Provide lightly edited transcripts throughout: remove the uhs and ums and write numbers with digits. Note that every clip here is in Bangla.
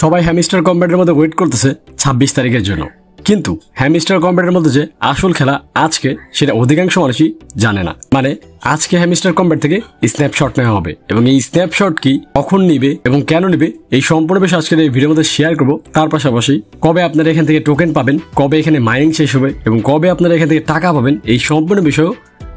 সবাই হ্যামস্টার কম্ব্যাটের মধ্যে ওয়েট করতেছে 26 তারিখের জন্য, কিন্তু হ্যামস্টার কম্ব্যাটের মধ্যে যে আসল খেলা আজকে সেটা অধিকাংশ মানুষই জানে না। মানে আজকে হ্যামস্টার কম্ব্যাট থেকে স্ন্যাপশট নেওয়া হবে এবং এই স্ন্যাপশট কি, কখন নিবে এবং কেন নিবে, এই সম্পূর্ণ বিষয় আজকের এই ভিডিওর মধ্যে শেয়ার করবো। তার পাশাপাশি কবে আপনারা এখান থেকে টোকেন পাবেন, কবে এখানে মাইনিং শেষ হবে এবং কবে আপনারা এখান থেকে টাকা পাবেন, এই সম্পূর্ণ বিষয়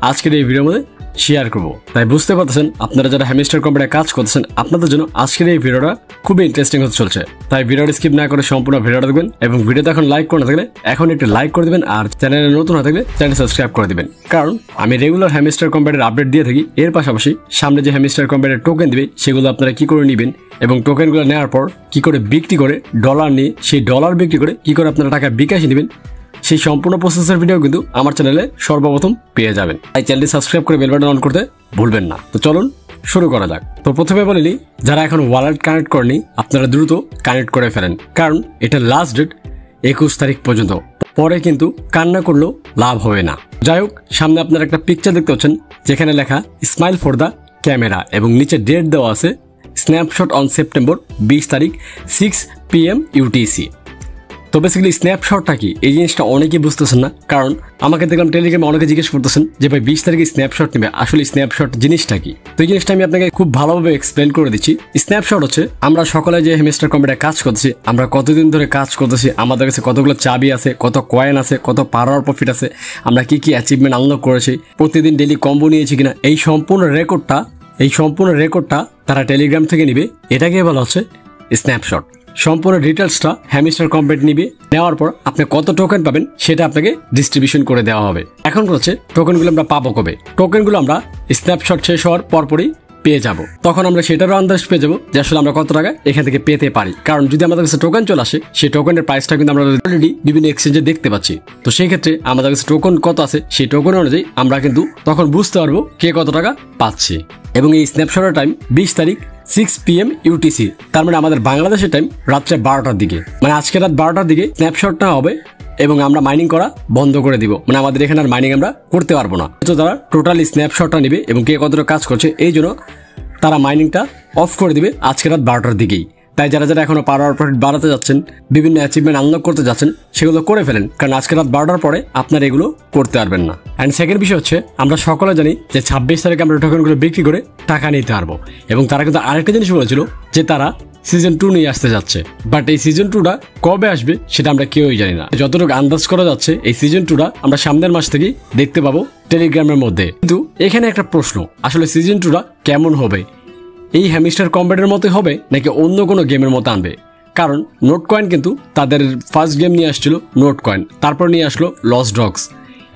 আজকের এই ভিডিওর মধ্যে শেয়ার করবো। তাই বুঝতে পারতেছেন আপনারা যারা হ্যামস্টার কম্ব্যাটে কাজ করতেছেন আপনাদের জন্য আজকের এই ভিডিওটা খুবই ইন্টারেস্টিং হতে চলছে। তাই ভিডিওটা স্কিপ না করে সম্পূর্ণ ভিডিওটা দেখবেন এবং ভিডিওতে এখন লাইক করে না থাকলে এখন একটু লাইক করে দিবেন, আর চ্যানেলে নতুন হয়ে থাকলে চ্যানেল সাবস্ক্রাইব করে দিবেন, কারণ আমি রেগুলার হ্যামস্টার কম্ব্যাটের আপডেট দিয়ে থাকি। এর পাশাপাশি সামনে যে হ্যামস্টার কম্ব্যাটের টোকেন দিবে সেগুলো আপনারা কি করে নেবেন এবং টোকেনগুলো নেওয়ার পর কি করে বিক্রি করে ডলার নিয়ে সেই ডলার বিক্রি করে কি করে আপনারা টাকা বিকাশে নেবেন, সেই সম্পূর্ণ প্রসেসের ভিডিও কিন্তু আমার চ্যানেলে সর্বপ্রথম পেয়ে যাবেন। তাই চ্যানেলটি সাবস্ক্রাইব করে বেল বাটন অন করতে ভুলবেন না। তো চলুন শুরু করা যাক। তো প্রথমে বলিনি, যারা এখন ওয়ালেট কানেক্ট করেনি আপনারা দ্রুত কানেক্ট করে ফেলেন, কারণ এটা লাস্ট ডেট 21 তারিখ পর্যন্ত। পরে কিন্তু কান্না করলেও লাভ হবে না। যাই হোক, সামনে আপনারা একটা পিকচার দেখতে পাচ্ছেন যেখানে লেখা স্মাইল ফর দ্য ক্যামেরা এবং নিচে ডেট দেওয়া আছে স্ন্যাপশট অন সেপ্টেম্বর 20 তারিখ 6 PM UTC। তো বেসিক্যালি স্ন্যাপশটটা কি, এই জিনিসটা অনেকেই বুঝতেছেন না, কারণ আমাকে দেখলাম টেলিগ্রামে অনেকে জিজ্ঞেস করতেছেন যে ভাই 20 তারিখে স্ন্যাপশট নেবে, আসলে স্ন্যাপশট জিনিসটা কি। তো এই জিনিসটা আমি আপনাকে খুব ভালোভাবে এক্সপ্লেন করে দিচ্ছি। স্ন্যাপশট হচ্ছে আমরা সকলে যে হ্যামস্টার কম্ব্যাটে কাজ করতেছি, আমরা কতদিন ধরে কাজ করতেছি, আমাদের কাছে কতগুলো চাবি আছে, কত কয়েন আছে, কত পাওয়ার প্রফিট আছে, আমরা কি কি অ্যাচিভমেন্ট আনলক করেছি, প্রতিদিন ডেইলি কম্বো নিয়েছি কিনা, এই সম্পূর্ণ রেকর্ডটা তারা টেলিগ্রাম থেকে নিবে। এটাকে বলা হচ্ছে স্ন্যাপশট। সম্পূর্ণ ডিটেলসটা হ্যামস্টার কম্ব্যাট নিবে, নেওয়ার পর আপনি কত টোকেন পাবেন সেটা আপনাকে ডিস্ট্রিবিউশন করে দেওয়া হবে। এখন হচ্ছে টোকেনগুলো আমরা পাবো কবে, টোকেনগুলো আমরা স্ন্যাপশট শেষ হওয়ার পরপরই পেয়ে যাব। তখন আমরা সেটারও আন্দাজ পেয়ে যাবো যে আসলে আমরা কত টাকা এখান থেকে পেতে পারি, কারণ যদি আমাদের কাছে টোকেন চলে আসে সেই টোকেনের প্রাইসটা কিন্তু আমরা অলরেডি বিভিন্ন এক্সচেঞ্জে দেখতে পাচ্ছি। তো সেই ক্ষেত্রে আমাদের কাছে টোকেন কত আছে সেই টোকেন অনুযায়ী আমরা কিন্তু তখন বুঝতে পারবো কে কত টাকা পাচ্ছে। এবং এই স্ন্যাপশটের টাইম 20 তারিখ 6 PM UTC, তার মানে আমাদের বাংলাদেশের টাইম রাত্রে 12টার দিকে, মানে আজকে রাত 12টার দিকে স্ন্যাপশটটা হবে এবং আমরা মাইনিং করা বন্ধ করে দিব। মানে আমাদের এখানে আর মাইনিং আমরা করতে পারবো না। তো তারা টোটালি স্ন্যাপশটটা নিবে এবং কে কতটা কাজ করছে এই জন্য তারা মাইনিংটা অফ করে দিবে আজকে রাত 12টার দিকেই। তাই যারা যারা এখনো পাওয়ার প্রফিট বাড়াতে যাচ্ছেন, বিভিন্ন অ্যাচিভমেন্ট আনলক করতে যাচ্ছেন, সেগুলো করে ফেলেন, কারণ আজকে রাত 12টার পরে আপনারা এগুলো করতে পারবেন না। অ্যান্ড সেকেন্ড বিষয় হচ্ছে আমরা সকলে জানি যে 26 তারিখে আমরা টোকেনগুলো বিক্রি করে টাকা নিতে পারবো, এবং তারা কিন্তু আরেকটা জিনিস বলেছিল যে তারা সিজন 2 নিয়ে আসতে যাচ্ছে। বাট এই সিজন 2টা কবে আসবে সেটা আমরা কেউই জানি না। যতটুকু আন্দাজ করা যাচ্ছে এই সিজন 2টা আমরা সামনের মাস থেকেই দেখতে পাবো টেলিগ্রামের মধ্যে। কিন্তু এখানে একটা প্রশ্ন, আসলে সিজন 2টা কেমন হবে, এই হ্যামস্টার কম্ব্যাটের মতোই হবে নাকি অন্য কোনো গেমের মতো আনবে? কারণ নোট কয়েন কিন্তু তাদের ফার্স্ট গেম নিয়ে আসছিল নোট কয়েন, তারপর নিয়ে আসলো লস্ট ডগস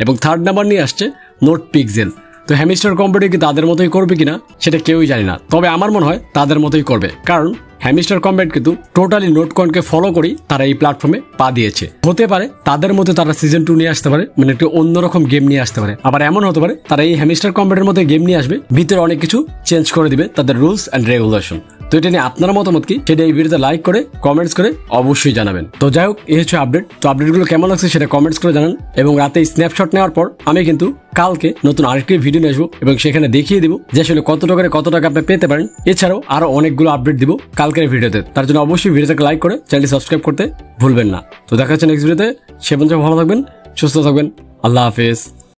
এবং থার্ড নাম্বার নিয়ে আসছে নোট পিক্সেল। তো হ্যামস্টার কম্ব্যাটে কি তাদের মতোই করবে কিনা সেটা কেউই জানি না, তবে আমার মনে হয় তাদের মতোই করবে, কারণ হ্যামস্টার কম্ব্যাট কিন্তু টোটালি নোট কয়েনকে ফলো করেই তারা এই প্ল্যাটফর্মে পা দিয়েছে। হতে পারে তাদের মধ্যে তারা সিজন 2 নিয়ে আসতে পারে, মানে একটু অন্যরকম গেম নিয়ে আসতে পারে, আবার এমন হতে পারে তারা এই হ্যামস্টার কম্ব্যাটের মধ্যে গেম নিয়ে আসবে, ভিতরে অনেক কিছু চেঞ্জ করে দিবে তাদের রুলস অ্যান্ড রেগুলেশন। তো এটা নিয়ে আপনার মতামত কি সেটা এই ভিডিওতে লাইক করে কমেন্টস করে অবশ্যই জানাবেন। তো যাই হোক, এই হচ্ছে আপডেট। তো আপডেটগুলো কেমন লাগছে সেটা কমেন্টস করে জানান, এবং রাতে স্ন্যাপশট নেওয়ার পর আমি কিন্তু কালকে নতুন আরেকটি ভিডিও নিয়ে আসবো এবং সেখানে দেখিয়ে দিব যে আসলে কত টাকা আপনি পেতে পারেন। এছাড়াও আরো অনেকগুলো আপডেট দিব কালকের ভিডিওতে। তার জন্য অবশ্যই ভিডিওটাকে লাইক করে চ্যানেলটি সাবস্ক্রাইব করতে ভুলবেন না। তো দেখা হচ্ছে নেক্সট ভিডিওতে। সে পর্যন্ত ভালো থাকবেন, সুস্থ থাকবেন। আল্লাহ হাফেজ।